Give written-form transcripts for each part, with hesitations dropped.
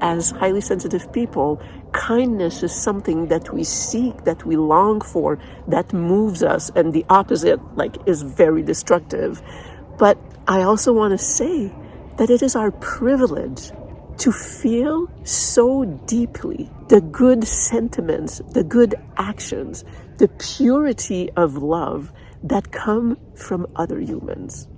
As highly sensitive people, kindness is something that we seek, that we long for, that moves us, and the opposite, is very destructive. But I also want to say that it is our privilege to feel so deeply the good sentiments, the good actions, the purity of love that come from other humans.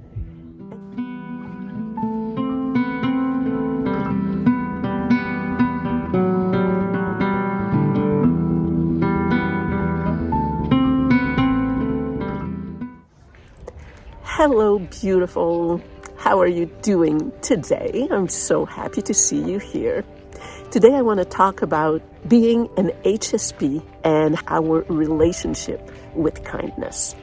Hello, beautiful. How are you doing today? I'm so happy to see you here. Today I want to talk about being an HSP and our relationship with kindness.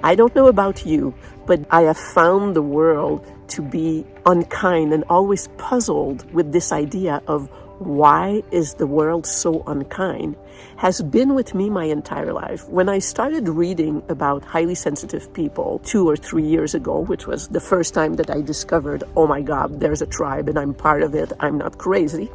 I don't know about you, but I have found the world to be unkind and always puzzled with this idea of why is the world so unkind has been with me my entire life. When I started reading about highly sensitive people 2 or 3 years ago, which was the first time that I discovered, oh my God, there's a tribe and I'm part of it, I'm not crazy.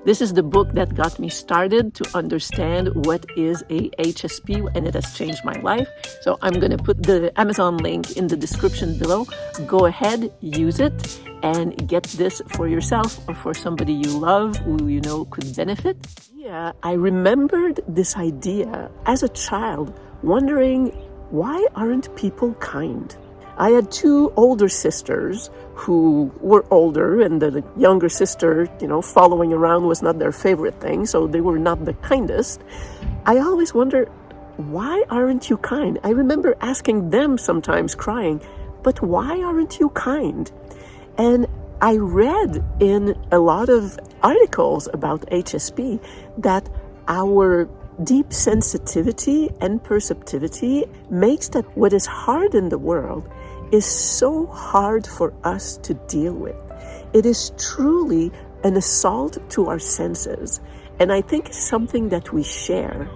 This is the book that got me started to understand what is a HSP, and it has changed my life. So I'm going to put the Amazon link in the description below. Go ahead, use it, and get this for yourself or for somebody you love who you know could benefit. Yeah, I remembered this idea as a child, wondering, why aren't people kind? I had 2 older sisters who were older, and the younger sister, following around was not their favorite thing, so they were not the kindest. I always wonder, why aren't you kind? I remember asking them sometimes, crying, but why aren't you kind? And I read in a lot of articles about HSP that our deep sensitivity and perceptivity makes that what is hard in the world is so hard for us to deal with. It is truly an assault to our senses. And I think it's something that we share,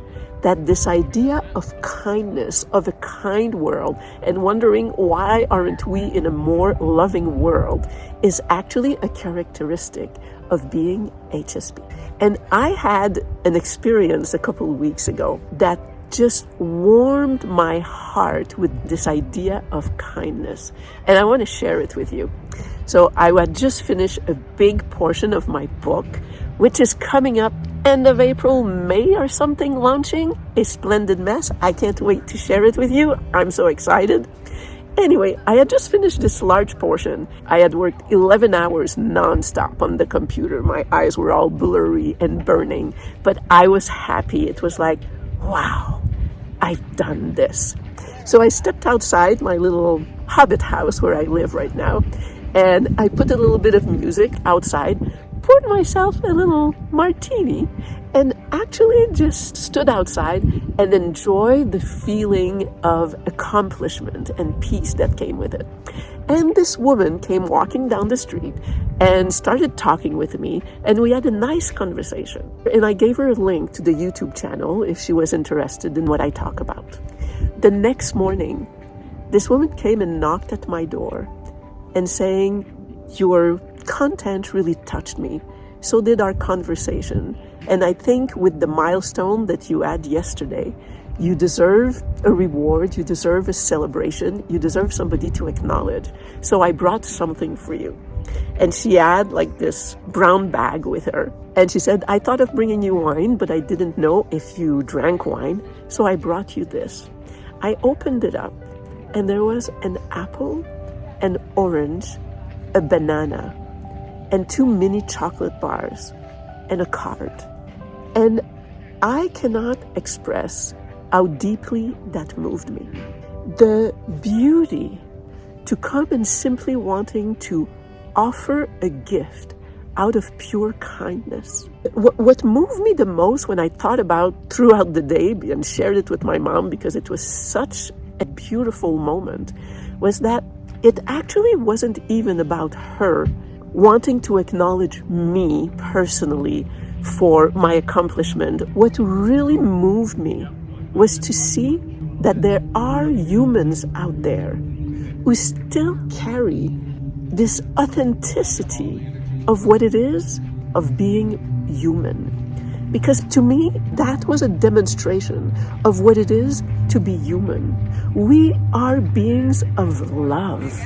that this idea of kindness, of a kind world, and wondering why aren't we in a more loving world, is actually a characteristic of being HSP. And I had an experience a couple of weeks ago that just warmed my heart with this idea of kindness. And I want to share it with you. So I had just finished a big portion of my book, which is coming up end of April, May or something, launching. A splendid mess. I can't wait to share it with you. I'm so excited. Anyway, I had just finished this large portion. I had worked 11 hours nonstop on the computer. My eyes were all blurry and burning, but I was happy. It was like, wow, I've done this. So I stepped outside my little hobbit house where I live right now, and I put a little bit of music outside, poured myself a little martini, and actually just stood outside and enjoyed the feeling of accomplishment and peace that came with it. And this woman came walking down the street and started talking with me, and we had a nice conversation. And I gave her a link to the YouTube channel if she was interested in what I talk about. The next morning, this woman came and knocked at my door and saying, your content really touched me. So did our conversation. And I think with the milestone that you had yesterday, you deserve a reward, you deserve a celebration, you deserve somebody to acknowledge. So I brought something for you. And she had this brown bag with her. And she said, I thought of bringing you wine, but I didn't know if you drank wine. So I brought you this. I opened it up, and there was an apple, an orange, a banana, and 2 mini chocolate bars, and a card. And I cannot express how deeply that moved me. The beauty to come and simply wanting to offer a gift out of pure kindness. What moved me the most when I thought about throughout the day and shared it with my mom, because it was such a beautiful moment, was that it actually wasn't even about her wanting to acknowledge me personally for my accomplishment. What really moved me was to see that there are humans out there who still carry this authenticity of what it is of being human. Because to me, that was a demonstration of what it is to be human. We are beings of love.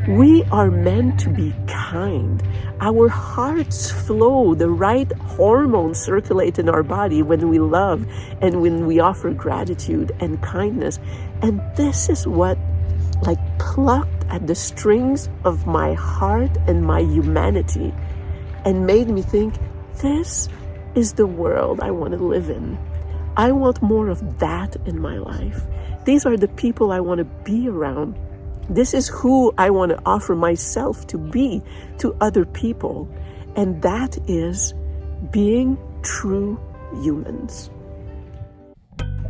We are meant to be kind. Our hearts flow, the right hormones circulate in our body when we love and when we offer gratitude and kindness. And this is what plucked at the strings of my heart and my humanity and made me think, this is the world I want to live in. I want more of that in my life. These are the people I want to be around. This is who I want to offer myself to be to other people. And that is being true humans.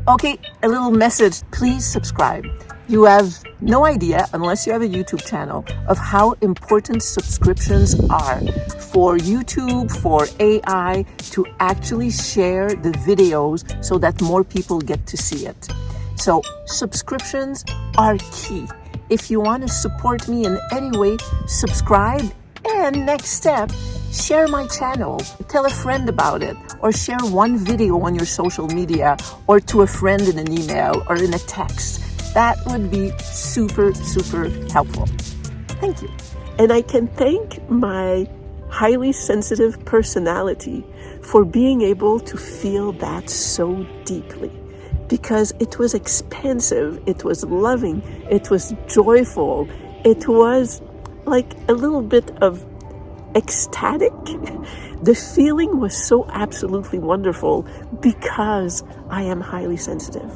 Okay, a little message. Please subscribe. You have no idea, unless you have a YouTube channel, of how important subscriptions are for YouTube, for AI, to actually share the videos so that more people get to see it. So subscriptions are key. If you want to support me in any way, subscribe. And next step, share my channel. Tell a friend about it, or share one video on your social media, or to a friend in an email or in a text. That would be super, super helpful. Thank you. And I can thank my highly sensitive personality for being able to feel that so deeply, because it was expansive, it was loving, it was joyful, it was like a little bit of ecstatic. The feeling was so absolutely wonderful because I am highly sensitive.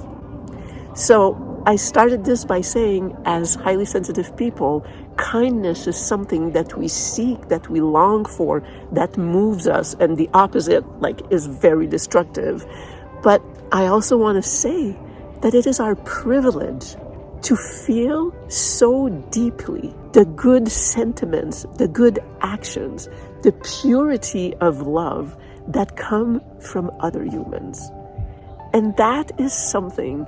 So I started this by saying, as highly sensitive people, kindness is something that we seek, that we long for, that moves us, and the opposite, is very destructive. But I also want to say that it is our privilege to feel so deeply the good sentiments, the good actions, the purity of love that come from other humans. And that is something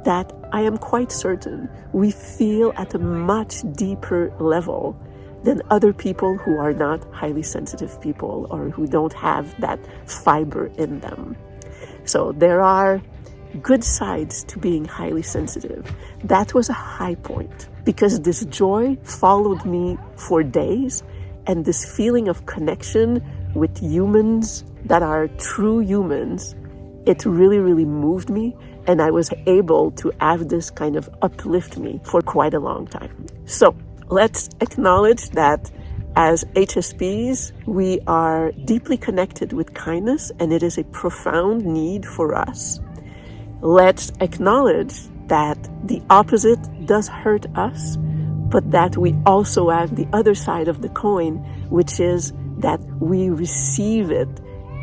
that I am quite certain we feel at a much deeper level than other people who are not highly sensitive people or who don't have that fiber in them. So there are good sides to being highly sensitive. That was a high point because this joy followed me for days, and this feeling of connection with humans that are true humans, it really, really moved me, and I was able to have this kind of uplift me for quite a long time. So let's acknowledge that as HSPs, we are deeply connected with kindness, and it is a profound need for us. Let's acknowledge that the opposite does hurt us, but that we also have the other side of the coin, which is that we receive it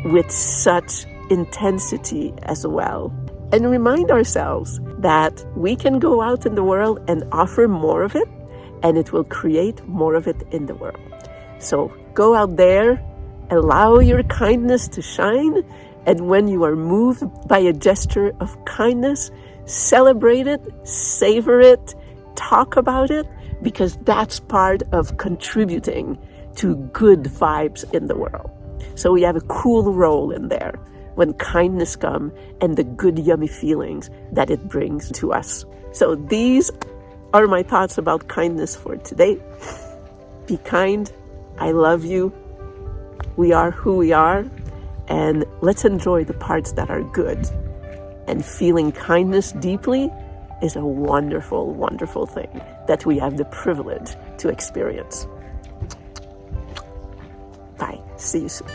with such intensity as well. And remind ourselves that we can go out in the world and offer more of it, and it will create more of it in the world. So go out there, allow your kindness to shine, and when you are moved by a gesture of kindness, celebrate it, savor it, talk about it, because that's part of contributing to good vibes in the world. So we have a cool role in there when kindness comes and the good, yummy feelings that it brings to us. So these are my thoughts about kindness for today. Be kind. I love you. We are who we are. And let's enjoy the parts that are good. And feeling kindness deeply is a wonderful, wonderful thing that we have the privilege to experience. Bye. See you soon.